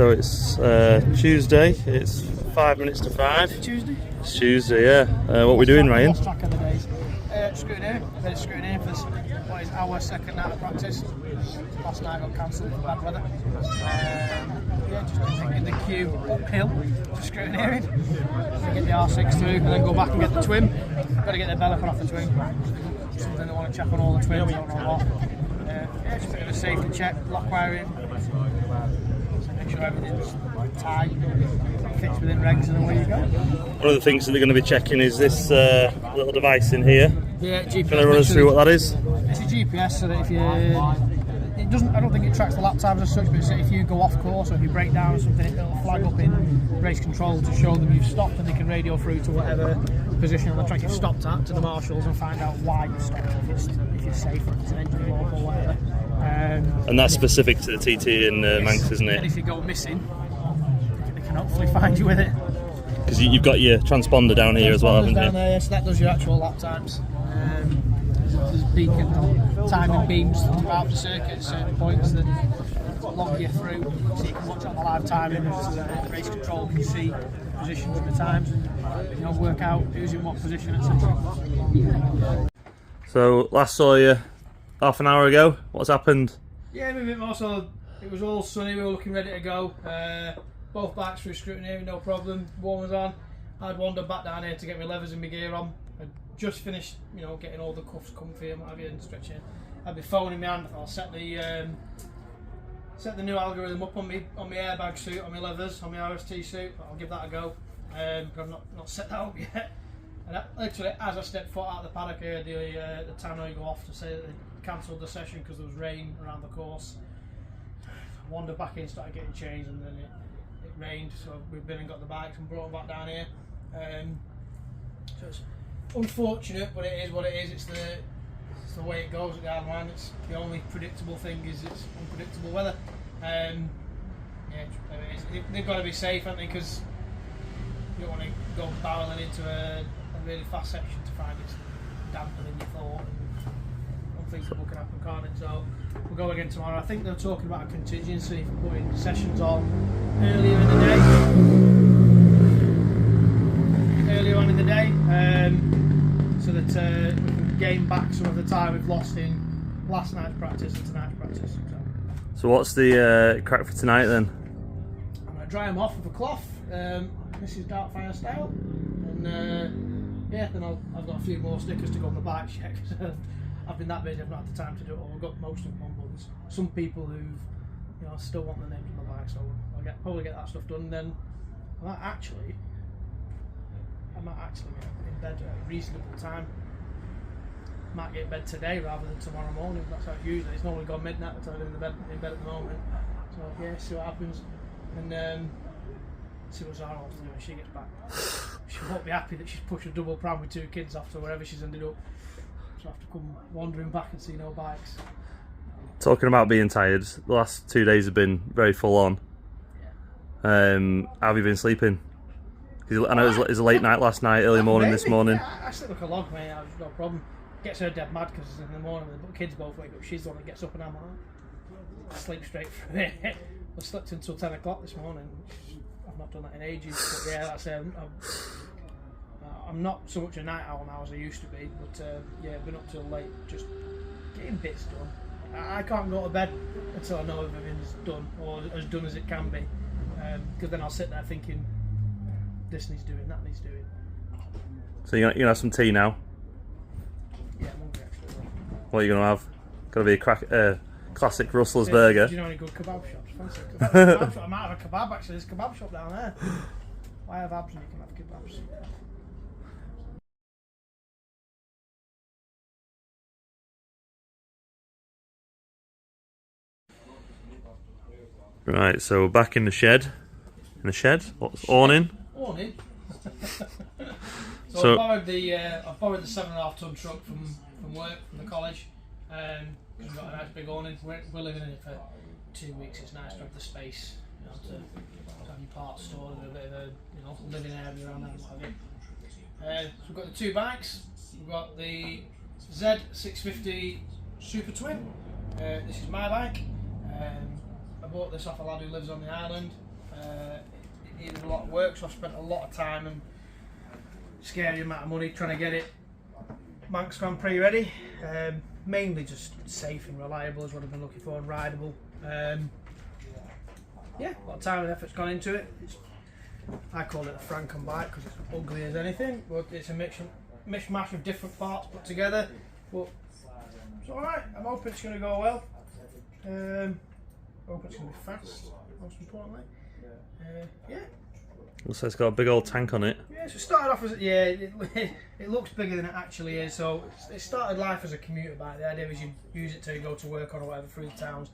So it's Tuesday, it's 5 minutes to 5. Is it Tuesday? It's Tuesday, yeah. What are we doing, Ryan? Lost track of the days. Scrutineering. Bit of scrutineering for what is our second night of practice. Last night got cancelled for bad weather. Yeah, just in the queue uphill for scrutineering. To get the R6 through and then go back and get the twin. Got to get the bellican off the twin. Something they want to check on all the twins, don't know what. Yeah, just a bit of a safety check, lock wiring. Make sure everything's tight, fits within regs, and away you go. One of the things that they're going to be checking is this little device in here. Yeah, GPS. Can I run us through what that is? It's a GPS, so that if you, it doesn't. I don't think it tracks the lap times as such, but so if you go off course or if you break down or something, it'll flag up in race control to show them you've stopped, and they can radio through to whatever position on the track you've stopped at to the marshals and find out why you've stopped, if you're safe, if it's an engine block or whatever. And that's specific to the TT in Manx, isn't it? And if you go missing, they can hopefully find you with it. Because you've got your transponder down here as well, haven't you? Down there, so that does your actual lap times. There's beacons on timing beams throughout the circuit at certain points that log you through, so you can watch on the live timing, so that the race control can see the positions and the times, and work out who's in what position, etc. So last saw you half an hour ago. What's happened? Yeah, maybe a bit more. So it was all sunny. We were looking ready to go. Both bikes through scrutineering, no problem. Warm was on. I'd wandered back down here to get my levers and my gear on. I'd just finished, getting all the cuffs comfy and what have you, and stretching. I'd be phone in my hand. I'll set the new algorithm up on my airbag suit, on my levers, on my RST suit. I'll give that a go. But I've not set that up yet. And literally, as I stepped foot out of the paddock, I heard the tannoy go off to say that they cancelled the session because there was rain around the course. I wandered back in, started getting changed, and then it rained, so we've been and got the bikes and brought them back down here. So it's unfortunate, but it is what it is. It's the way it goes at the Isle of Man. It's the only predictable thing is it's unpredictable weather. Yeah, they've got to be safe, haven't they? Because you don't want to go barreling into a really fast section to find it's damper than you thought. Unthinkable can happen, can't it? So we'll go again tomorrow. I think they're talking about a contingency for putting sessions on earlier in the day, so that we can gain back some of the time we've lost in last night's practice and tonight's practice. So what's the crack for tonight then? I'm going to dry them off with a cloth. This is Dark Fire style, and yeah, then I've got a few more stickers to go on the bikes yet. I've been that busy, I've not had the time to do it all. I've got most of them on, but there's some people who've, still want the names on the bike, so I'll probably get that stuff done. And then I might actually be in bed at a reasonable time. Might get in bed today rather than tomorrow morning. That's how it usually. It's normally gone midnight until I'm in bed at the moment. So yeah, see what happens, and see what Zara wants to do when she gets back. She won't be happy that she's pushed a double pram with 2 kids off to wherever she's ended up. So I have to come wandering back and see no bikes. Talking about being tired, the last 2 days have been very full on. Yeah. How have you been sleeping? I know it was a late night last night, early morning this morning. Yeah, I sleep like a log, mate. I've no problem. Gets her dead mad because in the morning the kids both wake up. She's the one that gets up and I'm like, sleep straight through it. I slept until 10 o'clock this morning. I've not done that in ages. But yeah, that's I'm not so much a night owl now as I used to be, but yeah, I've been up till late, just getting bits done. I can't go to bed until I know everything's done, or as done as it can be, because then I'll sit there thinking, this needs doing, that needs doing. So you're gonna have some tea now? Yeah, I'm hungry actually. What are you gonna have? Gotta be a classic Russell's burger. Do you know any good kebab shops? Fancy a kebab shop. I might have a kebab actually. There's a kebab shop down there. Why have abs when you can have kebabs? Right, so we're back in the shed. In the shed? What's awning? Awning. So I borrowed the 7.5 ton truck from work, from the college. We've got a nice big awning. We're living in it for 2 weeks. It's nice to have the space, to have your parts stored and a bit of a living area around there and what have you. So we've got the 2 bikes. We've got the Z650 Super Twin. This is my bike. I bought this off a lad who lives on the island. It needed a lot of work, so I spent a lot of time and scary amount of money trying to get it Manx Grand Prix ready. Mainly just safe and reliable is what I've been looking for, and rideable. Yeah, a lot of time and effort's gone into it. I call it a Franken bike because it's ugly as anything, but it's a mishmash of different parts put together. But it's alright, I'm hoping it's going to go well. Hope it's going to be fast, most importantly. Yeah. Looks like it's got a big old tank on it. Yeah, so it started off as, yeah, it looks bigger than it actually is. So it started life as a commuter bike. The idea was you use it to go to work on or whatever through the towns.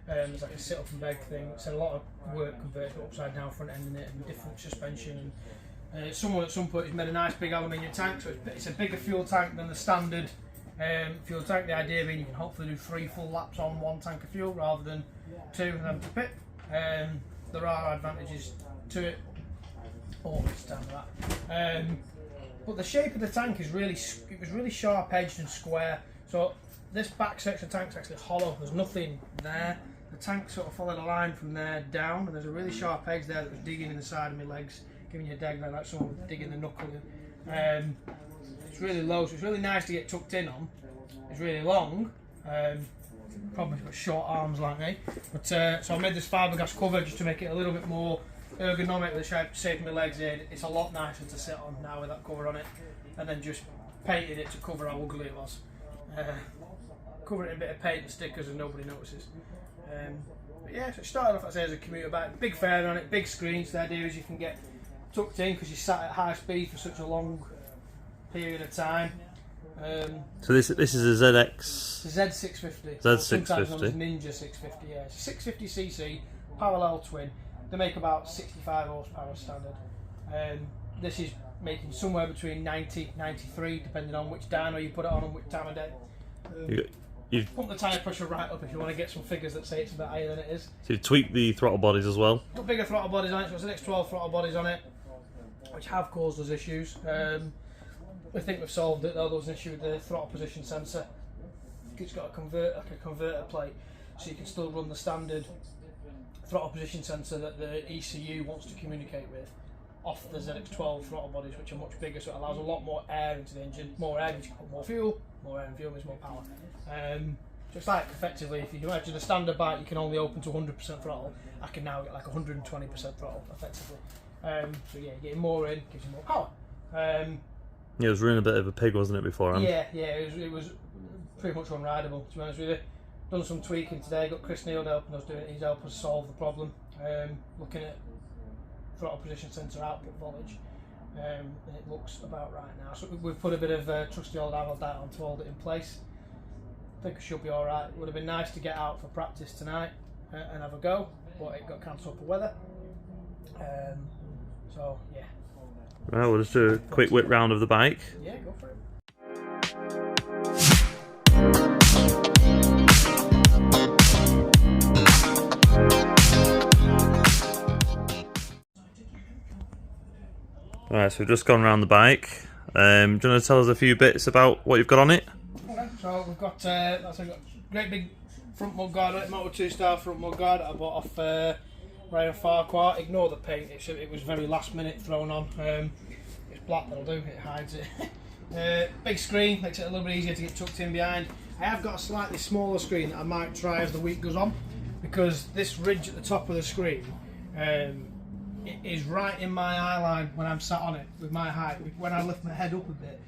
It's like a sit up and beg thing. It's a lot of work converted to upside down front end in it and different suspension. And someone at some point has made a nice big aluminium tank, so it's a bigger fuel tank than the standard fuel tank. The idea being you can hopefully do 3 full laps on 1 tank of fuel rather than 2 and have to pit. There are advantages to it. Always stand for that. But the shape of the tank is really sharp edged and square. So this back section of the tank is actually hollow. There's nothing there. The tank sort of followed a line from there down, and there's a really sharp edge there that was digging in the side of my legs, giving you a dig like someone was digging the knuckle in. It's really low, so it's really nice to get tucked in on. It's really long. Probably got short arms like me. But so I made this fiberglass cover just to make it a little bit more ergonomic with the shape of my legs in. It's a lot nicer to sit on now with that cover on it, and then just painted it to cover how ugly it was. Cover it in a bit of paint and stickers and nobody notices. But yeah, so it started off, I say, as a commuter bike. Big fairing on it, big screens. The idea is you can get tucked in because you sat at high speed for such a long period of time. So this is a ZX. Z650. Z650. Sometimes known as Ninja 650. Yeah, it's a 650cc parallel twin. They make about 65 horsepower standard. This is making somewhere between 90, 93, depending on which dyno you put it on and which time of day. You pump the tyre pressure right up if you want to get some figures that say it's a bit higher than it is. So you've tweaked the throttle bodies as well. Got bigger throttle bodies on it, so it's an X12 throttle bodies on it, which have caused us issues. We think we've solved it though. There was an issue with the throttle position sensor. It's got a converter plate, so you can still run the standard throttle position sensor that the ECU wants to communicate with off the ZX12 throttle bodies, which are much bigger, so it allows a lot more air into the engine. More air means you can put more fuel. More air and fuel means more power. So it's like, effectively, if you imagine a standard bike you can only open to 100% throttle, I can now get like 120% throttle effectively. So yeah, getting more in gives you more power. Yeah, it was running a bit of a pig, wasn't it, beforehand? Yeah, it was pretty much unrideable, to be honest with you. Done some tweaking today, got Chris Neal helping us do it. He's helped us solve the problem. Looking at throttle position sensor output voltage, and it looks about right now. So we've put a bit of trusty old Avaldyne on to hold it in place. I think it should be alright. It would have been nice to get out for practice tonight and have a go, but it got cancelled for weather. So yeah. Right, we'll just do a quick whip round of the bike. Yeah, go for it. Right, so we've just gone around the bike. Do you want to tell us a few bits about what you've got on it? Okay, so we've got a great big front mud guard on it, Moto 2 star front mud guard that I bought off Ryan Farquhar. Ignore the paint, it was very last minute thrown on. It's black, that'll do, it hides it. Big screen, makes it a little bit easier to get tucked in behind. I have got a slightly smaller screen that I might try as the week goes on, because this ridge at the top of the screen it is right in my eye line when I'm sat on it with my height. When I lift my head up a bit,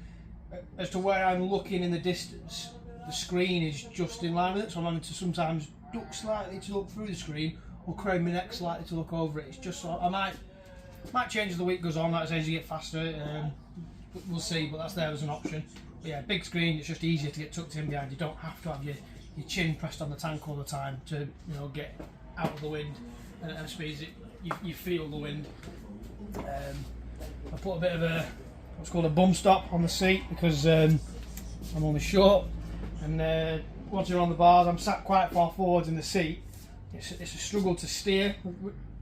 as to where I'm looking in the distance, the screen is just in line with it, so I'm having to sometimes duck slightly to look through the screen or crane my neck slightly to look over it. It's just so I might change as the week goes on, like I say, as you get faster. We'll see, but that's there as an option. But yeah, big screen, it's just easier to get tucked in behind. You don't have to have your chin pressed on the tank all the time to get out of the wind, and at speeds you feel the wind. I put a bit of what's called a bum stop on the seat because I'm only short, and once you're on the bars, I'm sat quite far forwards in the seat. It's a struggle to steer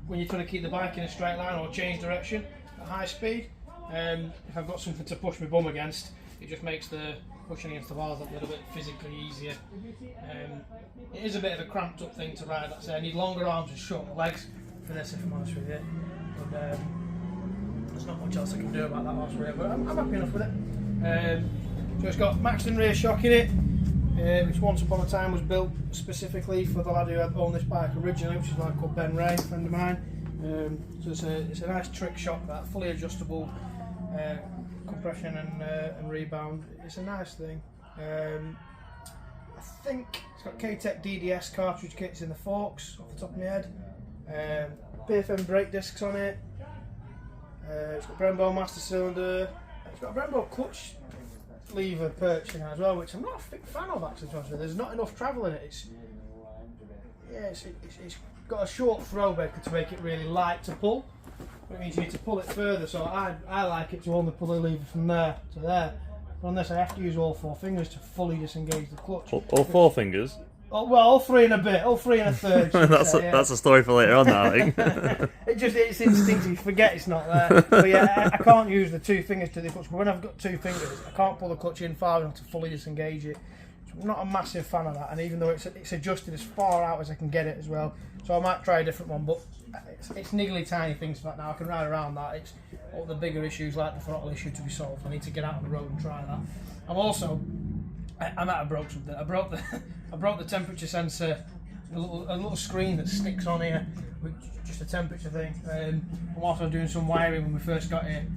when you're trying to keep the bike in a straight line or change direction at high speed. If I've got something to push my bum against, it just makes the pushing against the walls a little bit physically easier. It is a bit of a cramped up thing to ride. Like I say, I need longer arms and shorter legs for this, if I'm honest with you. But there's not much else I can do about that horse really, but I'm happy enough with it. So it's got Maxton rear shock in it, which once upon a time was built specifically for the lad who had owned this bike originally, which is a lad called Ben Ray, a friend of mine. So it's a nice trick shock, that fully adjustable compression and rebound. It's a nice thing. I think it's got K-Tech DDS cartridge kits in the forks off the top of my head. PFM brake discs on it. It's got Brembo master cylinder. It's got a Brembo clutch lever perch in it as well, which I'm not a big fan of actually. There's not enough travel in it. It's got a short throwback to make it really light to pull. But it means you need to pull it further. So I like it to only pull the lever from there to there. But on this I have to use all 4 fingers to fully disengage the clutch. All 4 fingers? Oh, well, all 3 and a bit, all 3 and a third. That's a story for later on, that, I think. It's instinctive. You forget it's not there. But yeah, I can't use the 2 fingers to the clutch. But when I've got 2 fingers, I can't pull the clutch in far enough to fully disengage it. So I'm not a massive fan of that. And even though it's adjusted as far out as I can get it as well, so I might try a different one. But it's niggly tiny things for that now. I can ride around that. It's all the bigger issues like the throttle issue to be solved. I need to get out on the road and try that. I might have broke something. I broke the temperature sensor, a little screen that sticks on here, with just a temperature thing. And whilst I was doing some wiring when we first got here,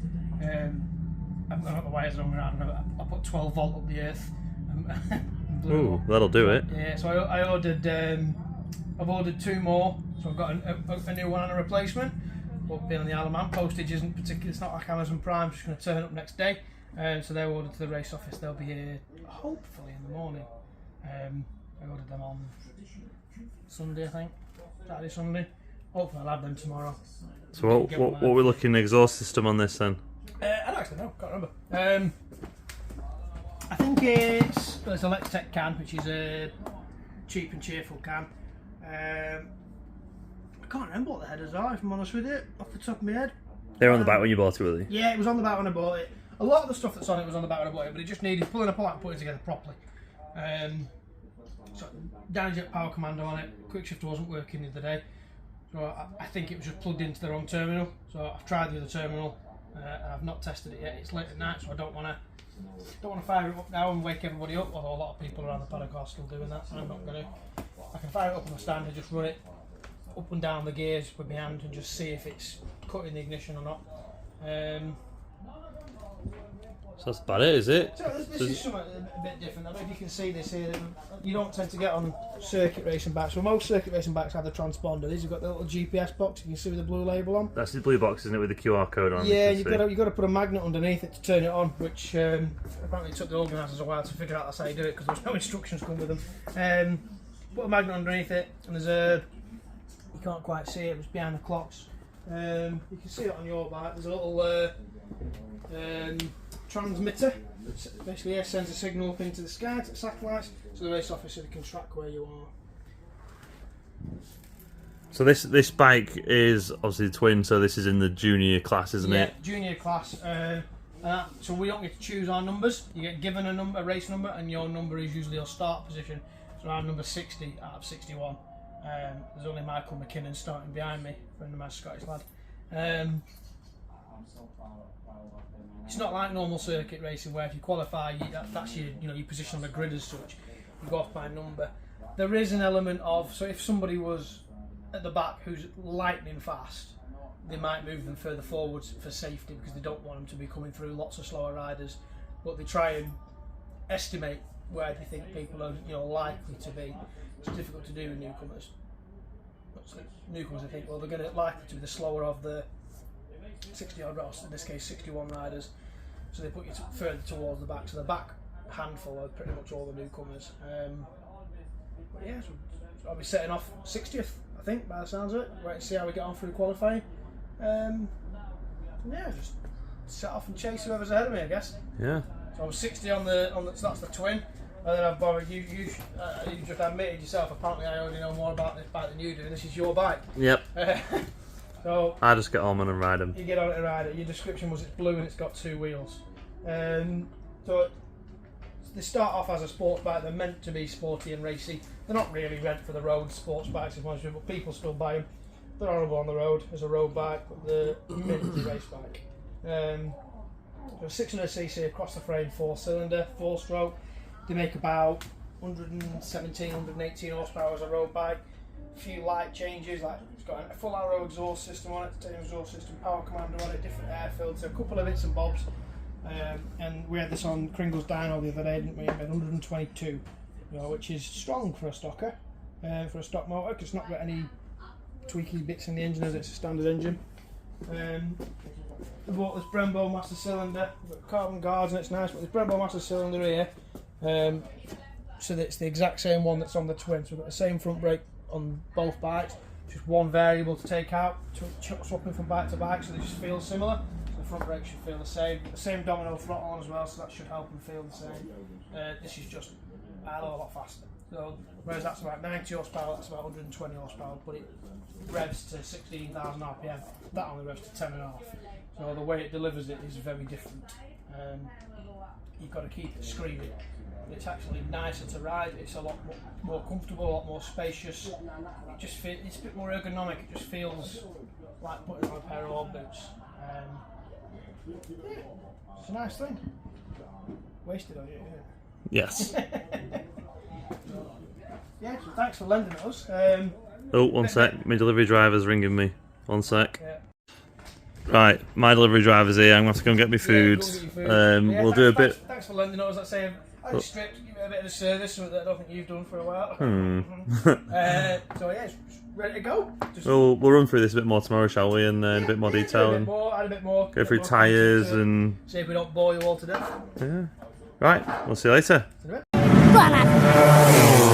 I've got the wires on around. I put 12 volt up the earth. And blew Ooh, that'll do it. Yeah, so I ordered. I've ordered 2 more, so I've got a new one and a replacement. But being on the Isle of Man, postage isn't particularly. It's not like Amazon Prime. Just going to turn up next day. So they're ordered to the race office. They'll be here hopefully in the morning. I ordered them on Sunday, I think. Saturday, Sunday. Hopefully I'll have them tomorrow. So what we're looking exhaust system on this then? I don't actually know. Can't remember. I think it's Electech can, which is a cheap and cheerful can. I can't remember what the headers are, if I'm honest with you, off the top of my head. They were on the back when you bought it, were they? Yeah, it was on the back when I bought it. A lot of the stuff that's on it was on the back when I bought it, but it just needed pulling apart and putting it together properly. So Dynajet power commando on it. Quick shifter wasn't working the other day, so I think it was just plugged into the wrong terminal. So I've tried the other terminal, and I've not tested it yet. It's late at night, so I don't want to fire it up now and wake everybody up. Although a lot of people around the paddock are still doing that, so I'm not going to. I can fire it up on the stand and just run it up and down the gears with my hand and just see if it's cutting the ignition or not. So that's about it, is it? So this is something a bit different. I don't know if you can see this here. You don't tend to get on circuit racing bikes. Well, most circuit racing bikes have the transponder. These have got the little GPS box you can see with the blue label on. That's the blue box, isn't it, with the QR code on? Yeah, you've got to put a magnet underneath it to turn it on, which apparently it took the organisers a while to figure out that's how you do it because there's no instructions come with them. Put a magnet underneath it, and there's you can't quite see it, it's behind the clocks. You can see it on your bike. There's a little transmitter that basically sends a signal up into the sky to the satellites, so the race officer can track where you are. So this bike is obviously the twin, so this is in the junior class, isn't it? Yeah, junior class. So we don't get to choose our numbers. You get given a race number, and your number is usually your start position. So I'm number 60 out of 61. There's only Michael McKinnon starting behind me, a friend of my Scottish lad. It's not like normal circuit racing where if you qualify, that's your position on the grid as such. You go off by number. There is an element of, so if somebody was at the back who's lightning fast, they might move them further forwards for safety because they don't want them to be coming through lots of slower riders. But they try and estimate where they think people are likely to be. It's difficult to do with newcomers. Newcomers, I think, well, they're going to likely to be the slower of the 60 odd Ross, in this case 61 riders, so they put you further towards the back. So the back handful are pretty much all the newcomers. But yeah, so I'll be setting off 60th, I think, by the sounds of it. Right, to see how we get on through qualifying. Yeah, just set off and chase whoever's ahead of me, I guess. Yeah. So I was 60 on the so that's the twin. And then I've borrowed you just admitted yourself. Apparently, I already know more about this bike than you do. This is your bike. Yep. So I just get on and ride them. You get on it and ride it. Your description was it's blue and it's got 2 wheels. So they start off as a sports bike. They're meant to be sporty and racy. They're not really meant for the road sports bikes, but people still buy them. They're horrible on the road as a road bike, but they're meant as a race bike. So 600cc across the frame, 4-cylinder, 4-stroke. They make about 117, 118 horsepower as a road bike. A few light changes, like it's got a full arrow exhaust system on it, titanium exhaust system, power commander on it, different air filters, a couple of bits and bobs. And we had this on Kringle's dyno the other day, didn't we? We had 122, which is strong for a stocker, for a stock motor, because it's not got any tweaky bits in the engine as it's a standard engine. We bought this Brembo master cylinder, we've got carbon guards and it's nice, but this Brembo master cylinder here, so that it's the exact same one that's on the twin, so we've got the same front brake on both bikes, just one variable to take out, swapping from bike to bike, so they just feel similar. So the front brake should feel the same domino throttle on as well, so that should help them feel the same. This is just a hell of a lot faster. So whereas that's about 90 horsepower, that's about 120 horsepower, but it revs to 16,000 RPM. That only revs to 10.5. So the way it delivers it is very different. You've got to keep it screaming. It's actually nicer to ride. It's a lot more comfortable, a lot more spacious. It just it's a bit more ergonomic. It just feels like putting on a pair of old boots. Yeah, it's a nice thing. Wasted on you, isn't it? Yes. Yeah, so thanks for lending it us. Oh, one sec. My delivery driver's ringing me. One sec. Yeah. Right, my delivery driver's here. I'm going to have to go and get me food. We'll do a bit. Thanks for lending it us. Let's say I stripped, give it a bit of a service, something that I don't think you've done for a while. So yeah, it's ready to go. We'll run through this a bit more tomorrow, shall we? And in a bit more detail. Add a bit more. Go through tyres and. See if we don't bore you all to death. Yeah. Right, we'll see you later. Go on,